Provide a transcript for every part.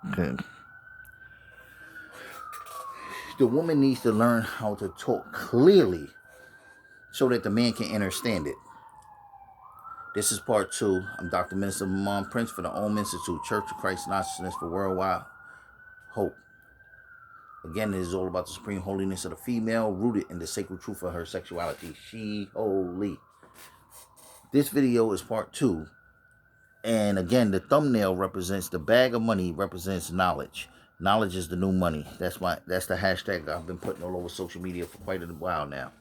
Okay. The woman needs to learn how to talk clearly so that the man can understand it. This is part 2. I'm Dr. Minister Princ for the Om Institute, Church of Christ Consciousness for Worldwide Hope. Again, it is all about the supreme holiness of the female, rooted in the sacred truth of her sexuality. She holy. This video is part 2. And again, the thumbnail represents the bag of money represents knowledge. Knowledge is the new money. That's the hashtag I've been putting all over social media for quite a while now.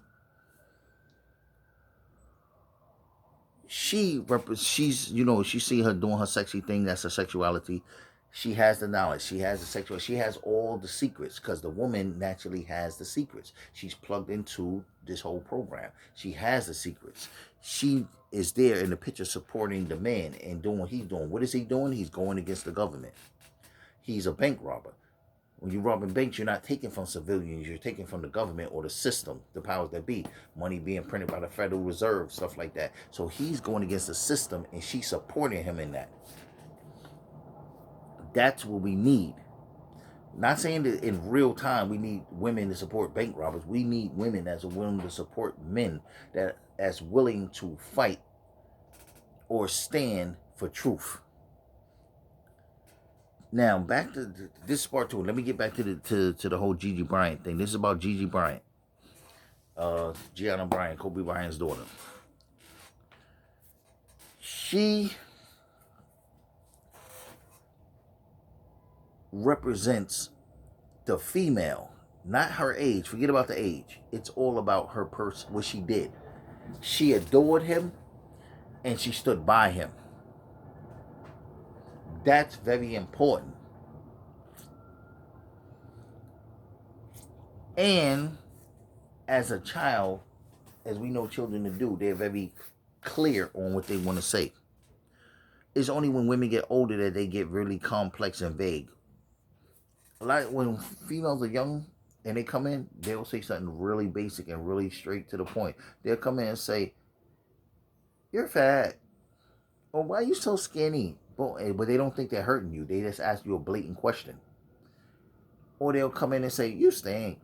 She's she see her doing her sexy thing. That's her sexuality. She has the knowledge. She has the sexual. She has all the secrets because the woman naturally has the secrets. She's plugged into this whole program. She has the secrets. She is there in the picture supporting the man and doing what he's doing. What is he doing? He's going against the government. He's a bank robber. When you're robbing banks, you're not taking from civilians. You're taking from the government or the system, the powers that be. Money being printed by the Federal Reserve, stuff like that. So he's going against the system, and she's supporting him in that. That's what we need. Not saying that in real time we need women to support bank robbers. We need women that's willing to support men that's willing to fight or stand for truth. Now back to this part 2. Let me get back to the whole GiGi Bryant thing. This is about GiGi Bryant, Gianna Bryant, Kobe Bryant's daughter. She represents the female, not her age. Forget about the age. It's all about her person, what she did. She adored him, and she stood by him. That's very important. And as a child, as we know children to do, they're very clear on what they want to say. It's only when women get older that they get really complex and vague. Like when females are young and they come in, they'll say something really basic and really straight to the point. They'll come in and say, "You're fat," or "Why are you so skinny?" But they don't think they're hurting you. They just ask you a blatant question. Or they'll come in and say, "You stink,"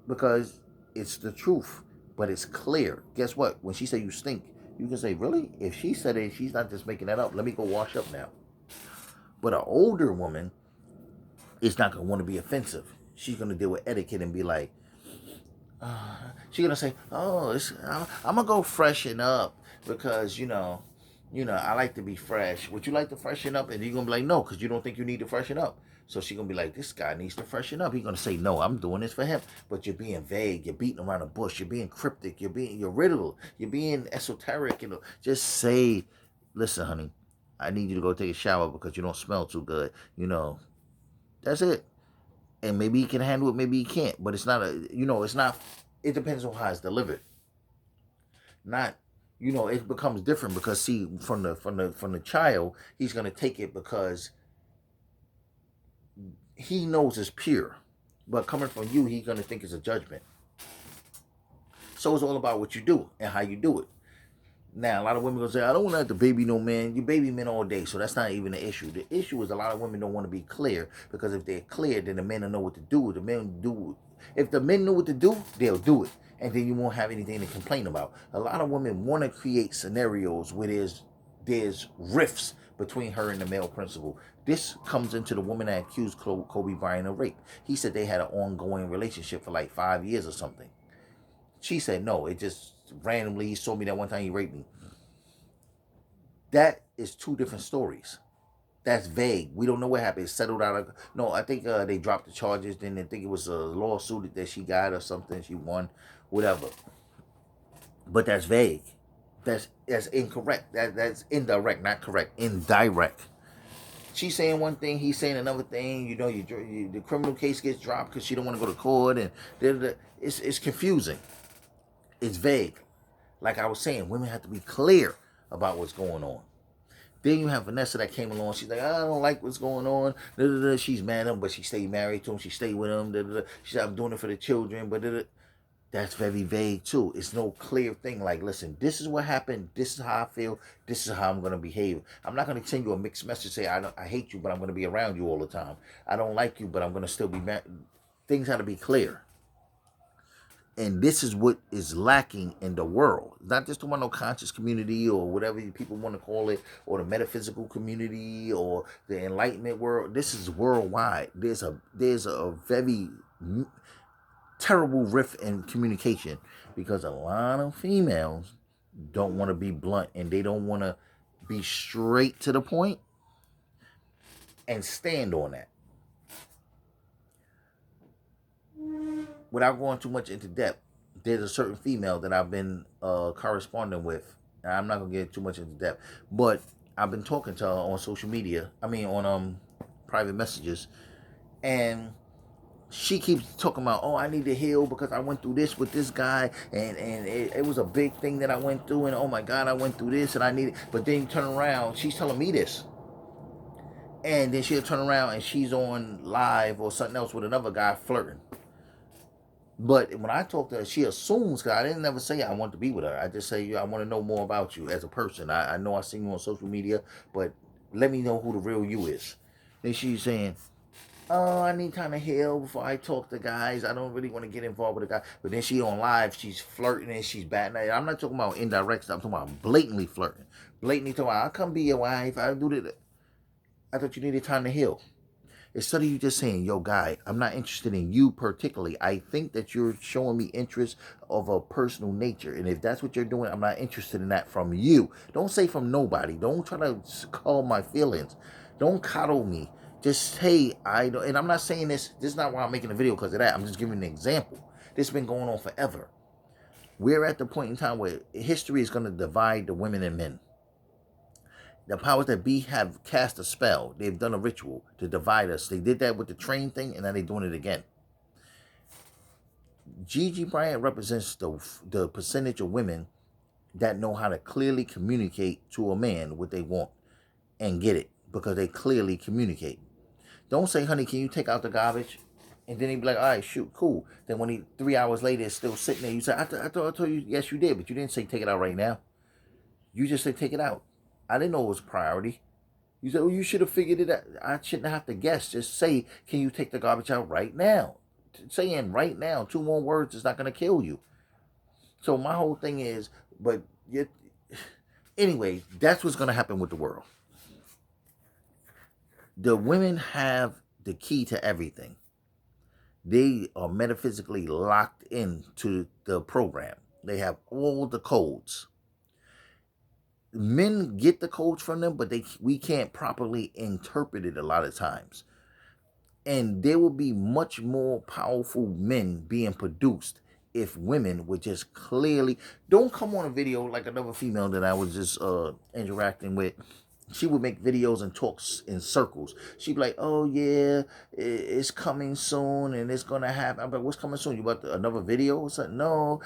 because it's the truth, but it's clear. Guess what? When she say you stink, you can say, "Really?" If she said it, she's not just making that up. Let me go wash up now. But an older woman is not going to want to be offensive. She's going to deal with etiquette and be like, she's going to say, "Oh, I'm going to go freshen up because, I like to be fresh. Would you like to freshen up?" And you're going to be like, "No," because you don't think you need to freshen up. So she's going to be like, "This guy needs to freshen up." He's going to say, "No, I'm doing this for him." But you're being vague. You're beating around the bush. You're being cryptic. You're riddle. You're being esoteric. Just say, "Listen, honey, I need you to go take a shower because you don't smell too good." That's it. And maybe he can handle it, maybe he can't. But it's not it's not. It depends on how it's delivered. Not, it becomes different because see, from the child, he's gonna take it because he knows it's pure. But coming from you, he's gonna think it's a judgment. So it's all about what you do and how you do it. Now, a lot of women gonna say, "I don't want to have to baby no man." You baby men all day, so that's not even the issue. The issue is a lot of women don't want to be clear because if they're clear, then the men will know what to do. The men do. If the men know what to do, they'll do it, and then you won't have anything to complain about. A lot of women want to create scenarios where there's rifts between her and the male principal. This comes into the woman that accused Kobe Bryant of rape. He said they had an ongoing relationship for like 5 years or something. She said no, it just randomly he told me that one time he raped me. That is two different stories. That's vague. We don't know what happened. It settled out. No, I think they dropped the charges. Then they think it was a lawsuit that she got or something. She won, whatever. But that's vague. That's incorrect. That's indirect, not correct. Indirect. She's saying one thing, he's saying another thing. The criminal case gets dropped because she don't want to go to court, and it's confusing. It's vague. Like I was saying, women have to be clear about what's going on. Then you have Vanessa that came along. She's like, "I don't like what's going on." She's mad at him, but she stayed married to him. She stayed with him. She said, "I'm doing it for the children." But That's very vague too. It's no clear thing like, listen, this is what happened. This is how I feel. This is how I'm going to behave. I'm not going to send you a mixed message, say, I hate you, but I'm going to be around you all the time. I don't like you, but I'm going to still be mad. Things have to be clear. And this is what is lacking in the world. Not just the one no conscious community or whatever people want to call it, or the metaphysical community or the enlightenment world. This is worldwide. There's a very terrible rift in communication because a lot of females don't want to be blunt and they don't want to be straight to the point and stand on that. Without going too much into depth, there's a certain female that I've been corresponding with. And I'm not gonna get too much into depth, but I've been talking to her on social media. I mean, on private messages, and she keeps talking about, oh, I need to heal because I went through this with this guy, and it was a big thing that I went through, and oh my God, I went through this, and I need it. But then you turn around, she's telling me this, and then she'll turn around and she's on live or something else with another guy flirting. But when I talk to her, she assumes, because I didn't never say I want to be with her. I just say, I want to know more about you as a person. I know I seen you on social media, but let me know who the real you is. Then she's saying, oh, I need time to heal before I talk to guys. I don't really want to get involved with a guy. But then she on live, she's flirting and she's batting. I'm not talking about indirect stuff. I'm talking about blatantly flirting. Blatantly talking about, I'll come be your wife. I do that. I thought you needed time to heal. Instead of you just saying, yo, guy, I'm not interested in you particularly. I think that you're showing me interest of a personal nature. And if that's what you're doing, I'm not interested in that from you. Don't say from nobody. Don't try to call my feelings. Don't coddle me. Just say, I don't. And I'm not saying this. This is not why I'm making a video because of that. I'm just giving an example. This has been going on forever. We're at the point in time where history is going to divide the women and men. The powers that be have cast a spell. They've done a ritual to divide us. They did that with the train thing, and now they're doing it again. GiGi Bryant represents the percentage of women that know how to clearly communicate to a man what they want and get it because they clearly communicate. Don't say, honey, can you take out the garbage? And then he'd be like, all right, shoot, cool. Then when he 3 hours later is still sitting there, you say, I told you, yes, you did, but you didn't say take it out right now. You just said take it out. I didn't know it was a priority. You said, well, you should have figured it out. I shouldn't have to guess. Just say, can you take the garbage out right now? Saying right now, 2 more words is not going to kill you. So my whole thing is, anyway, that's what's going to happen with the world. The women have the key to everything. They are metaphysically locked into the program. They have all the codes. Men get the codes from them, but we can't properly interpret it a lot of times. And there will be much more powerful men being produced if women would just clearly don't come on a video like another female that I was just interacting with. She would make videos and talks in circles. She'd be like, oh yeah, it's coming soon and it's gonna happen. I'm like, what's coming soon? You about another video or something? No.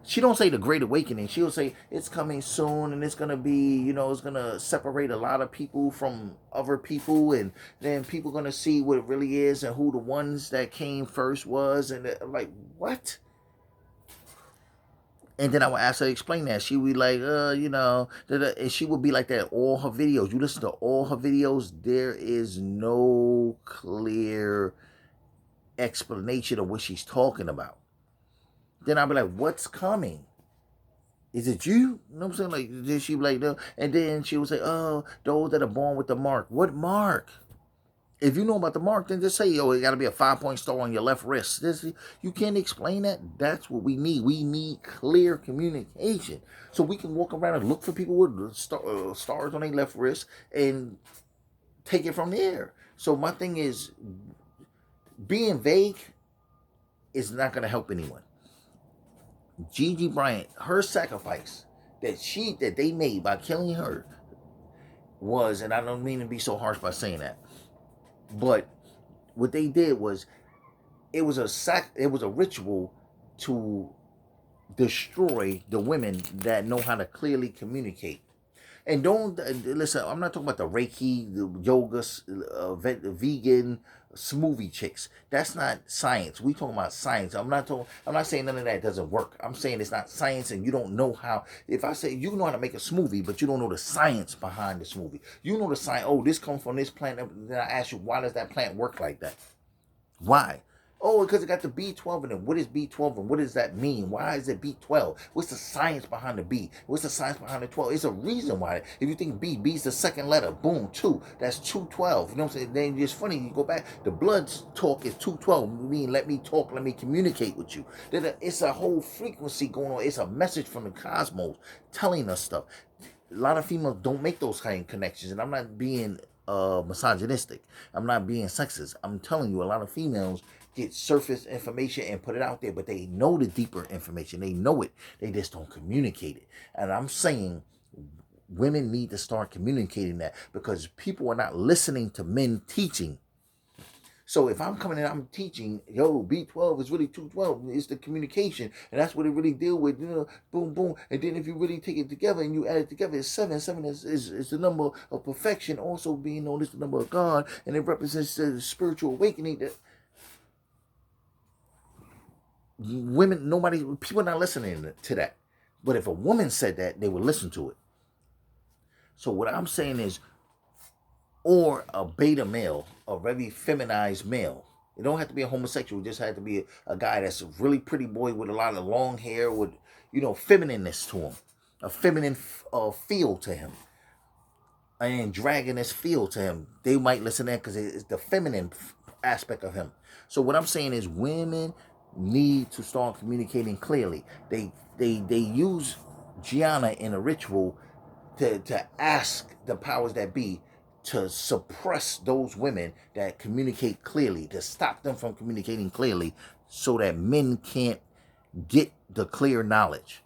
She don't say the Great Awakening. She'll say it's coming soon and it's gonna be, it's gonna separate a lot of people from other people, and then people gonna see what it really is and who the ones that came first was. And I'm like, what? And then I would ask her to explain that. She would be like, and she would be like that in all her videos. You listen to all her videos, there is no clear explanation of what she's talking about. Then I'd be like, what's coming? Is it you? You know what I'm saying? Like, then she'd be like, no. And then she would say, oh, those that are born with the mark. What mark? If you know about the mark, then just say, oh, it got to be a 5-point star on your left wrist. You can't explain that. That's what we need. We need clear communication. So we can walk around and look for people with stars on their left wrist and take it from there. So my thing is, being vague is not going to help anyone. GiGi Bryant, her sacrifice that they made by killing her was, and I don't mean to be so harsh by saying that, but what they did was, it was a ritual to destroy the women that know how to clearly communicate. And don't listen. I'm not talking about the Reiki, the yoga, vegan, smoothie chicks. That's not science. We talking about science. I'm not saying none of that doesn't work. I'm saying it's not science, and you don't know how. If I say you know how to make a smoothie, but you don't know the science behind the smoothie, you know the science. Oh, this comes from this plant. Then I ask you, why does that plant work like that? Why? Oh, because it got the B12 in it. What is B12 and what does that mean? Why is it B12? What's the science behind the B? What's the science behind the 12? It's a reason why. If you think B's the second letter, boom, 2. That's 212. You know what I'm saying? Then it's funny, you go back, the blood talk is 212. Mean, let me talk, let me communicate with you. It's a whole frequency going on. It's a message from the cosmos telling us stuff. A lot of females don't make those kind of connections, and I'm not being misogynistic. I'm not being sexist. I'm telling you, a lot of females get surface information and put it out there, but they know the deeper information. They know it. They just don't communicate it. And I'm saying women need to start communicating that because people are not listening to men teaching. So if I'm coming in, I'm teaching, yo, B12 is really 212. It's the communication, and that's what it really deal with. You know, boom, boom. And then if you really take it together and you add it together, it's 7. 7 is the number of perfection, also being known as the number of God, and it represents the spiritual awakening. That women, people are not listening to that. But if a woman said that, they would listen to it. So what I'm saying is, or a beta male, a very feminized male. It don't have to be a homosexual. It just had to be a guy that's a really pretty boy with a lot of long hair, with, feminineness to him, a feminine feel to him, and dragoness feel to him. They might listen to that because it's the feminine aspect of him. So what I'm saying is, women need to start communicating clearly. They use Gianna in a ritual to ask the powers that be to suppress those women that communicate clearly, to stop them from communicating clearly so that men can't get the clear knowledge.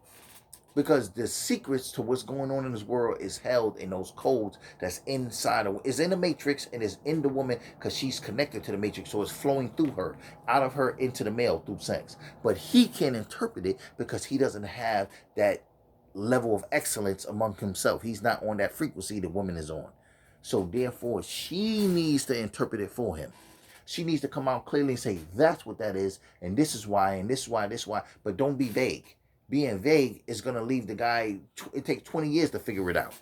Because the secrets to what's going on in this world is held in those codes that's inside of, is in the matrix and is in the woman because she's connected to the matrix, so it's flowing through her, out of her into the male through sex. But he can't interpret it because he doesn't have that level of excellence among himself. He's not on that frequency the woman is on. So therefore, she needs to interpret it for him. She needs to come out clearly and say, that's what that is, and this is why, and this is why, this is why. But don't be vague. Being vague is going to leave the guy, it takes 20 years to figure it out.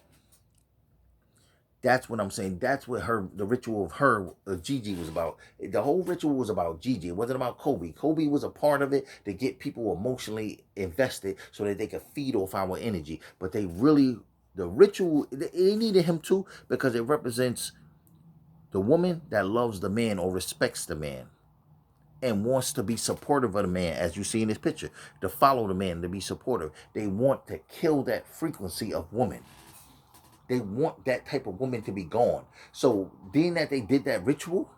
That's what I'm saying. That's what the ritual of GiGi was about. The whole ritual was about GiGi. It wasn't about Kobe. Kobe was a part of it to get people emotionally invested so that they could feed off our energy. But the ritual, they needed him too because it represents the woman that loves the man or respects the man and wants to be supportive of the man, as you see in this picture, to follow the man, to be supportive. They want to kill that frequency of woman. They want that type of woman to be gone. So being that they did that ritual,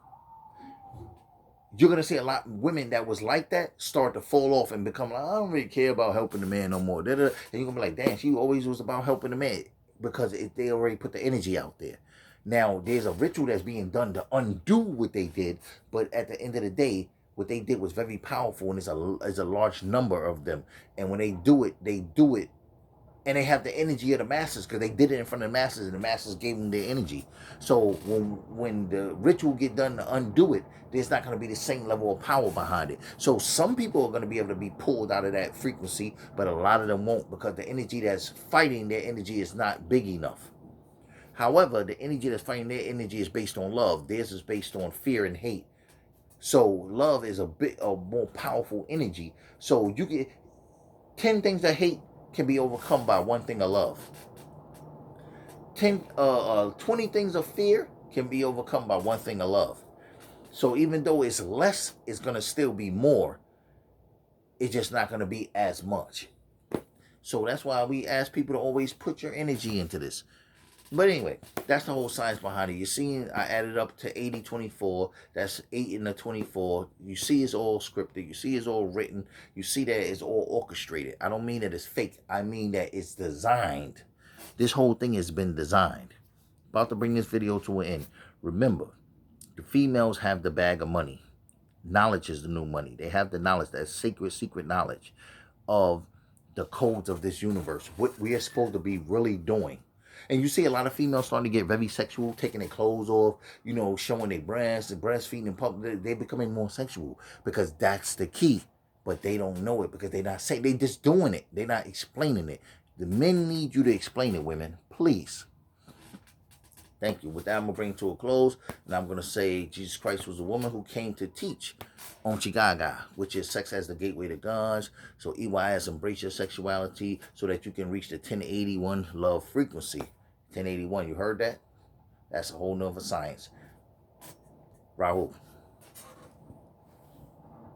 you're going to see a lot of women that was like that start to fall off and become like, I don't really care about helping the man no more. And you're going to be like, damn, she always was about helping the man because they already put the energy out there. Now, there's a ritual that's being done to undo what they did, but at the end of the day, what they did was very powerful, and there's a large number of them. And when they do it, and they have the energy of the masses because they did it in front of the masses, and the masses gave them their energy. So when the ritual get done to undo it, there's not going to be the same level of power behind it. So some people are going to be able to be pulled out of that frequency, but a lot of them won't because the energy that's fighting their energy is not big enough. However, the energy that's fighting their energy is based on love. Theirs is based on fear and hate. So love is a more powerful energy. So you get 10 things that hate can be overcome by one thing of love. 20 things of fear can be overcome by one thing of love. So even though it's less, it's going to still be more. It's just not going to be as much. So that's why we ask people to always put your energy into this. But anyway, that's the whole science behind it. You see, I added up to 80-24. That's 8 in the 24. You see it's all scripted. You see it's all written. You see that it's all orchestrated. I don't mean that it's fake. I mean that it's designed. This whole thing has been designed. About to bring this video to an end. Remember, the females have the bag of money. Knowledge is the new money. They have the knowledge, that secret knowledge of the codes of this universe. What we are supposed to be really doing. And you see a lot of females starting to get very sexual, taking their clothes off, you know, showing their breasts, the breastfeeding in public. They're becoming more sexual because that's the key. But they don't know it because they're not saying, they just doing it. They're not explaining it. The men need you to explain it, women. Please. Thank you. With that, I'm going to bring it to a close. And I'm going to say Jesus Christ was a woman who came to teach on GiGi, which is sex as the gateway to God. So EYS, embrace your sexuality so that you can reach the 1081 love frequency. 1081, you heard that? That's a whole nother science. Rahul.